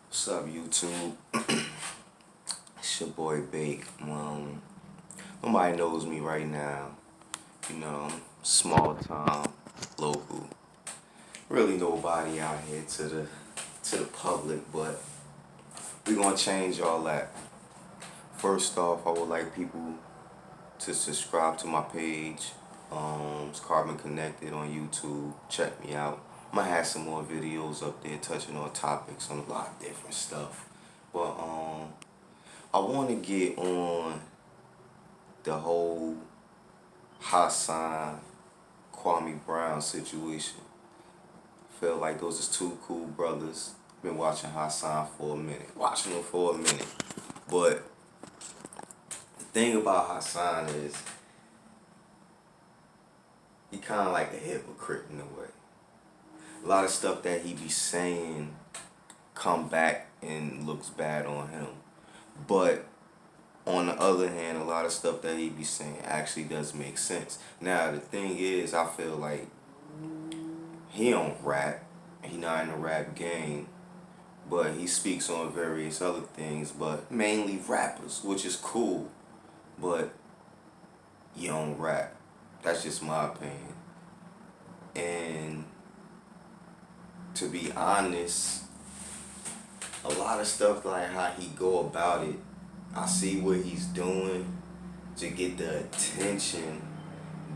What's up, YouTube? It's your boy Bake. Nobody knows me right now. Small town, local. Really nobody out here to the public, but we gonna change all that. First off, I would like people to subscribe to my page. It's Carbon Connected on YouTube. Check me out. I might have some more videos up there touching on topics on a lot of different stuff. But I want to get on the whole Hassan Kwame Brown situation. Feel like those is two cool brothers. Been watching Hassan for a minute. Watching him for a minute. But the thing about Hassan is he kind of like a hypocrite in a way. A lot of stuff that he be saying come back and looks bad on him. But on the other hand, a lot of stuff that he be saying actually does make sense. Now, the thing is, I feel like he don't rap. He not in the rap game. But he speaks on various other things, but mainly rappers, which is cool. But you don't rap. That's just my opinion. And to be honest, a lot of stuff like how he go about it, I see what he's doing to get the attention,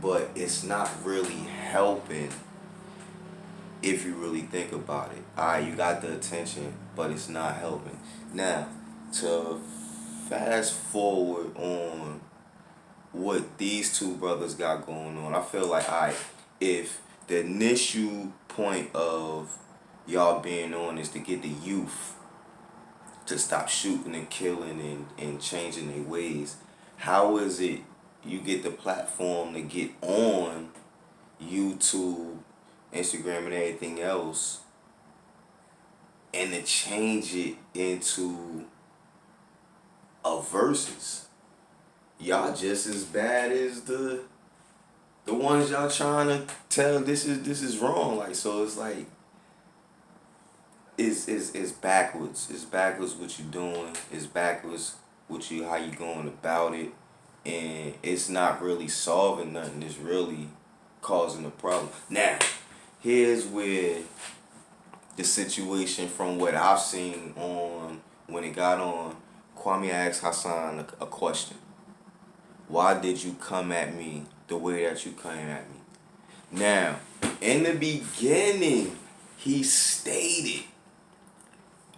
but it's not really helping if you really think about it. Alright, you got the attention, but it's not helping. Now, to fast forward on what these two brothers got going on, I feel like, alright, if the initial point of y'all being on is to get the youth to stop shooting and killing and changing their ways, how is it you get the platform to get on YouTube, Instagram, and everything else and to change it into a versus? Y'all just as bad as the ones y'all trying to tell this is wrong. Like, so it's like it's backwards. It's backwards what you doing. It's backwards how you going about it, and it's not really solving nothing. It's really causing a problem. Now, here's where the situation from what I've seen on when it got on, Kwame asked Hassan a question. Why did you come at me the way that you came at me? Now, in the beginning, he stated,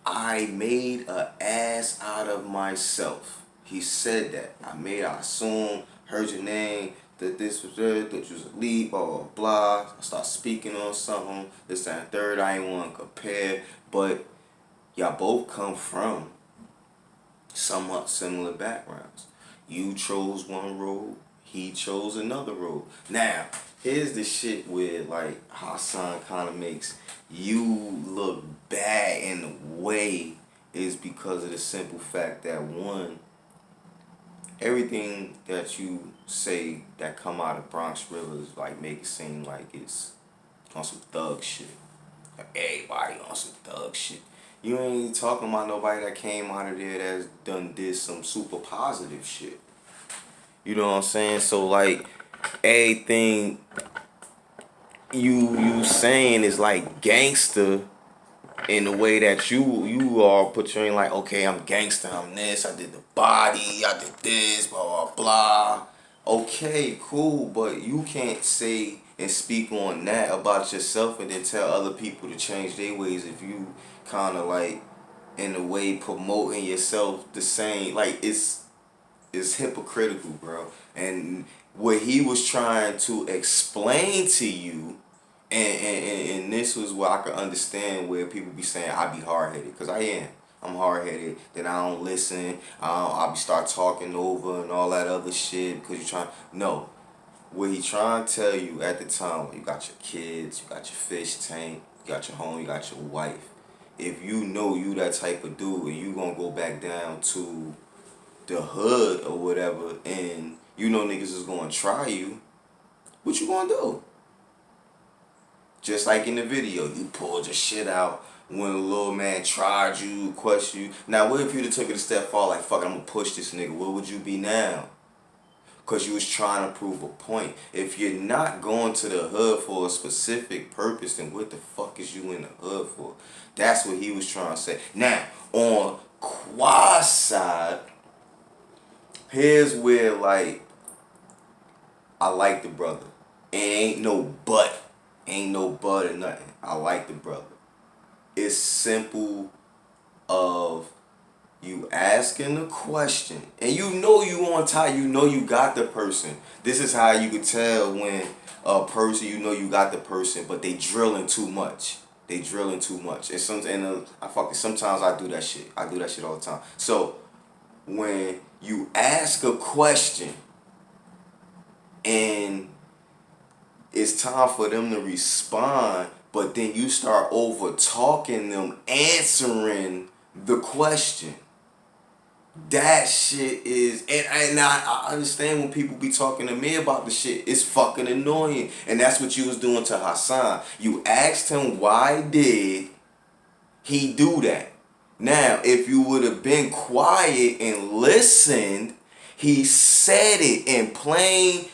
I made a ass out of myself. He said that. I assumed, heard your name, that this was it, that you was a lead, blah, blah, blah. I start speaking on something, this, that, and third. I ain't want to compare, but y'all both come from somewhat similar backgrounds. You chose one road, he chose another road. Now, here's the shit where, like, Hassan kind of makes you look bad in a way is because of the simple fact that, one, everything that you say that come out of Bronx Rivers, like, make it seem like it's on some thug shit. Like, everybody on some thug shit. You ain't talking about nobody that came out of there that's did some super positive shit. You know what I'm saying? So, like, everything you saying is like gangster in the way that you are portraying, like, okay, I'm gangster, I'm this, I did the body, I did this, blah, blah, blah. Okay, cool, but you can't say and speak on that about yourself and then tell other people to change their ways if you kind of, like, in a way promoting yourself the same. Like, it's hypocritical, bro. And what he was trying to explain to you, and this was where I could understand where people be saying I be hard-headed, because I am. I'm hard-headed, then I don't listen, I be start talking over and all that other shit because you trying. No. What he trying to tell you at the time, you got your kids, you got your fish tank, you got your home, you got your wife. If you know you that type of dude and you gonna go back down to the hood or whatever, and you know niggas is gonna try you, what you gonna do? Just like in the video, you pulled your shit out, when a little man tried you, questioned you. Now, what if you'd have took it a step far, like, fuck it, I'm gonna push this nigga? Where would you be now? Because you was trying to prove a point. If you're not going to the hood for a specific purpose, then what the fuck is you in the hood for? That's what he was trying to say. Now, on Quad's side, here's where, like, I like the brother. It ain't no but. Ain't no but or nothing. I like the brother. It's simple of you asking the question. And you know you on time. You know you got the person. This is how you could tell when a person, you know you got the person, but they drilling too much. They drilling too much. And sometimes I do that shit. I do that shit all the time. So when you ask a question and it's time for them to respond, but then you start over talking them, answering the question. That shit is, and I understand when people be talking to me about the shit. It's fucking annoying, and that's what you was doing to Hassan. You asked him why did he do that. Now, if you would have been quiet and listened, he said it in plain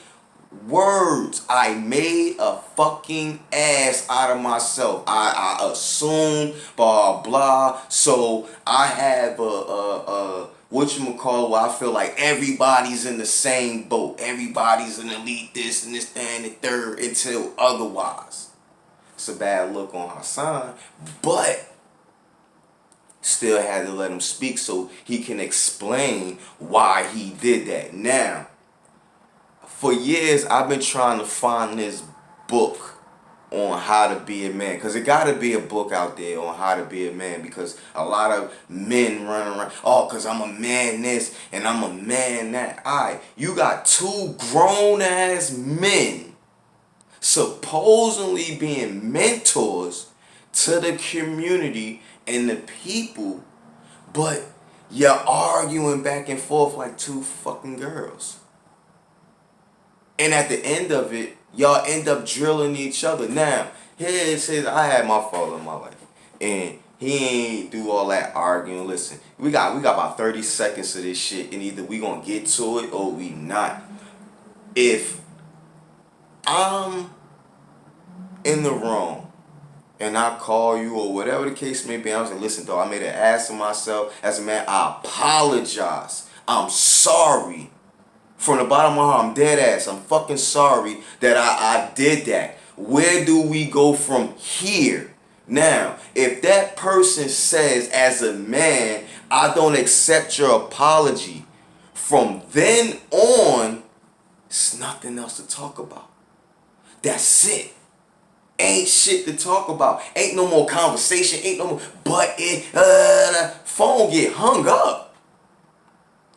words. I made a fucking ass out of myself. I assumed blah blah. So I have a whatchamacallit, where I feel like everybody's in the same boat. Everybody's an elite this and this, that, and the third until otherwise. It's a bad look on Hassan, but still had to let him speak so he can explain why he did that. Now, for years, I've been trying to find this book on how to be a man. Because it got to be a book out there on how to be a man. Because a lot of men run around, oh, because I'm a man this and I'm a man that. Alright, you got two grown-ass men supposedly being mentors to the community and the people, but you're arguing back and forth like two fucking girls. And at the end of it, y'all end up drilling each other. Now, here it says, I had my father in my life. And he ain't do all that arguing. Listen, we got about 30 seconds of this shit. And either we gonna get to it or we not. If I'm in the wrong and I call you or whatever the case may be, I was like, listen, dog, I made an ass of myself. As a man, I apologize. I'm sorry. From the bottom of my heart, I'm dead ass. I'm fucking sorry that I did that. Where do we go from here? Now, if that person says, as a man, I don't accept your apology, from then on, it's nothing else to talk about. That's it. Ain't shit to talk about. Ain't no more conversation. Ain't no more. But phone get hung up.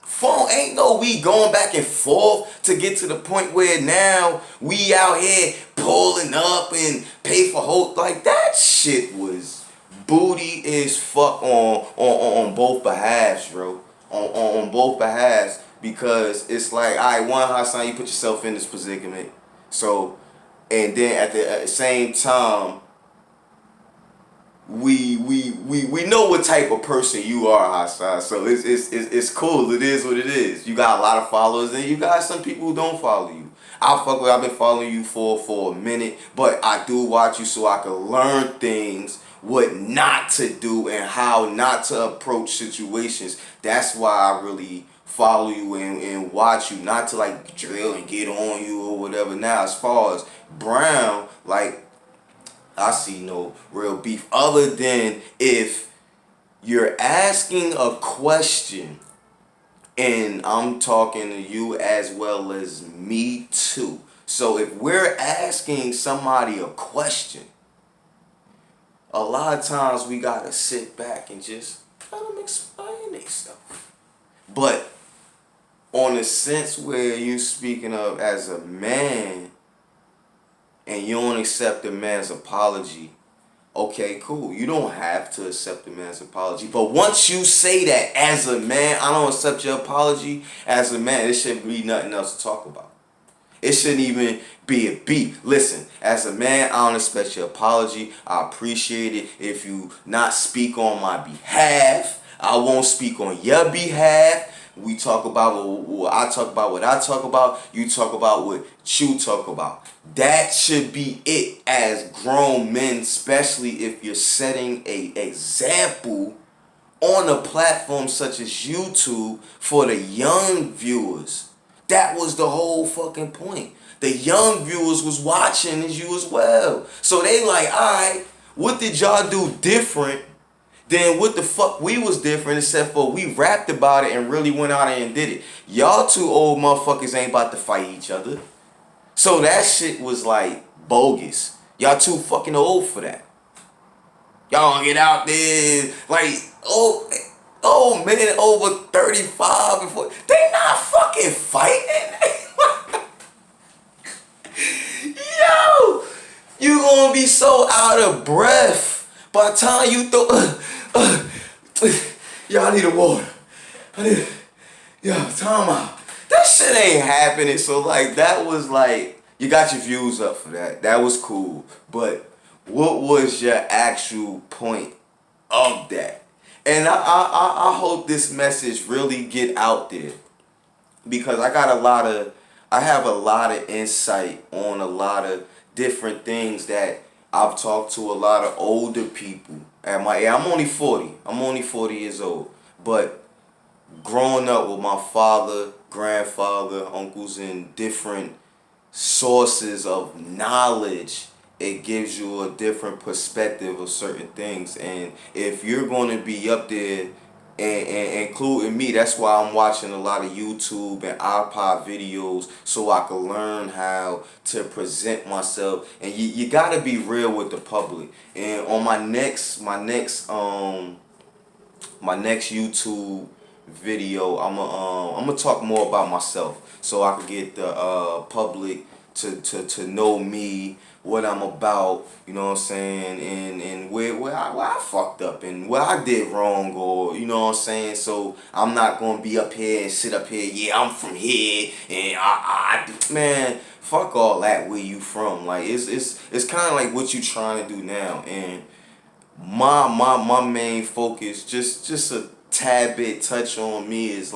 Phone ain't no we going back and forth to get to the point where now we out here pulling up and pay for whole, like that shit was booty as fuck on both behalves, bro. On both behalves, because it's like, alright, one, Hassan, you put yourself in this predicament. So, and then at the same time, we know what type of person you are, Hassan. So it's cool. It is what it is. You got a lot of followers, and you got some people who don't follow you. I've been following you for a minute, but I do watch you so I can learn things, what not to do and how not to approach situations. That's why I really follow you and watch you, not to like drill and get on you or whatever. Now, as far as Brown, like, I see no real beef other than if you're asking a question, and I'm talking to you as well as me too. So if we're asking somebody a question, a lot of times we gotta sit back and just let them explain themselves. But on the sense where you speaking of as a man, and you don't accept a man's apology, okay, cool. You don't have to accept a man's apology. But once you say that as a man, I don't accept your apology, as a man, there shouldn't be nothing else to talk about. It shouldn't even be a beef. Listen, as a man, I don't expect your apology. I appreciate it. If you not speak on my behalf, I won't speak on your behalf. We talk about what I talk about, what I talk about. You talk about what you talk about. That should be it as grown men, especially if you're setting a example on a platform such as YouTube for the young viewers. That was the whole fucking point. The young viewers was watching as you as well. So they like, alright, what did y'all do different than what the fuck we was different, except for we rapped about it and really went out there and did it. Y'all two old motherfuckers ain't about to fight each other. So that shit was like bogus. Y'all too fucking old for that. Y'all gonna get out there like, oh man, over 35 and 40. They not fucking fighting. Yo, you gonna be so out of breath by the time you throw. Yeah, I need a water. Time out. That shit ain't happening. So like, that was like, you got your views up for that. That was cool. But what was your actual point of that? And I hope this message really get out there, because I have a lot of insight on a lot of different things that I've talked to a lot of older people. I'm only 40. I'm only 40 years old. But growing up with my father, grandfather, uncles, and different sources of knowledge, it gives you a different perspective of certain things. And if you're going to be up there and including me, that's why I'm watching a lot of YouTube and iPod videos, so I can learn how to present myself. And you gotta be real with the public. And on my next YouTube video, I'm gonna talk more about myself, so I can get the public to know me, what I'm about, you know what I'm saying, and where I fucked up and where I did wrong, or you know what I'm saying. So I'm not gonna be up here and sit up here, yeah, I'm from here and man, fuck all that, where you from. Like, it's kind of like what you trying to do now. And my main focus, just a tad bit touch on me, is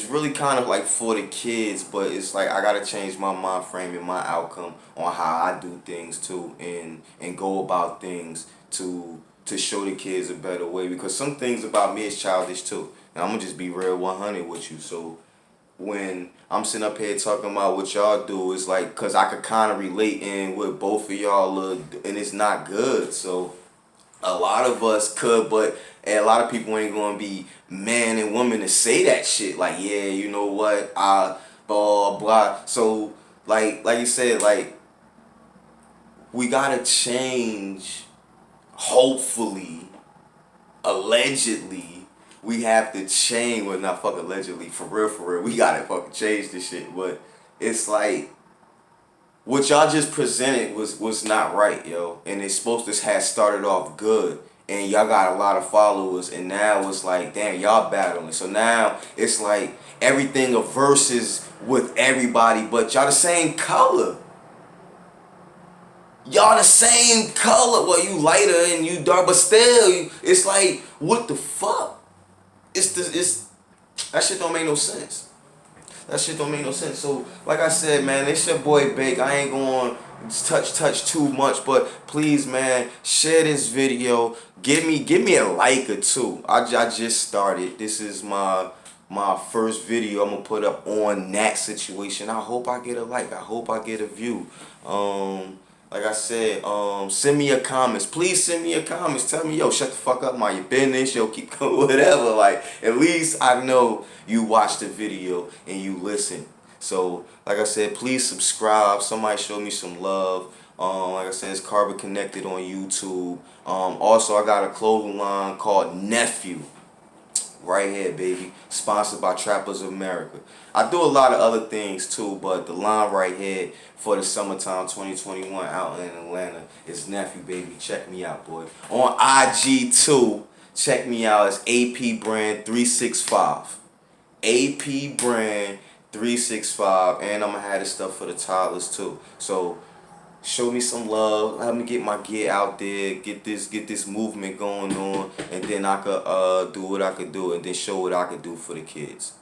really kind of like for the kids, but it's like I gotta change my mind frame and my outcome on how I do things too, and go about things to show the kids a better way, because some things about me is childish too. And I'm gonna just be real 100 with you. So when I'm sitting up here talking about what y'all do, it's like, cause I could kind of relate in what both of y'all look, and it's not good. So a lot of us could, but a lot of people ain't gonna be man and woman to say that shit. Like, yeah, you know what, blah blah. So like you said, like, we gotta change. Hopefully, allegedly, we have to change. Well, not fuck allegedly, for real. We gotta fucking change this shit. But it's like, what y'all just presented was not right, yo. And it's supposed to have started off good, and y'all got a lot of followers, and now it's like, damn, y'all battling. So now it's like everything of verses with everybody, but y'all the same color. Y'all the same color. Well, you lighter and you dark, but still, it's like, what the fuck? That shit don't make no sense. That shit don't make no sense. So, like I said, man, it's your boy Bake. I ain't going to touch too much, but please, man, share this video. Give me a like or two. I just started. This is my first video I'm gonna put up on that situation. I hope I get a like. I hope I get a view. Like I said, send me your comments. Please send me your comments. Tell me, yo, shut the fuck up, mind your business. Yo, keep going, whatever. Like, at least I know you watched the video and you listen. So, like I said, please subscribe. Somebody show me some love. Like I said, it's Carbon Connected on YouTube. Also, I got a clothing line called Nephew. Right here, baby. Sponsored by Trappers of America. I do a lot of other things too, but the line right here for the summertime 2021 out in Atlanta is Nephew, baby. Check me out, boy. On IG too, check me out. It's AP Brand 365. AP Brand 365, and I'm gonna have this stuff for the toddlers too. So show me some love. Let me get my gear out there. Get this movement going on, and then I could do what I could do, and then show what I could do for the kids.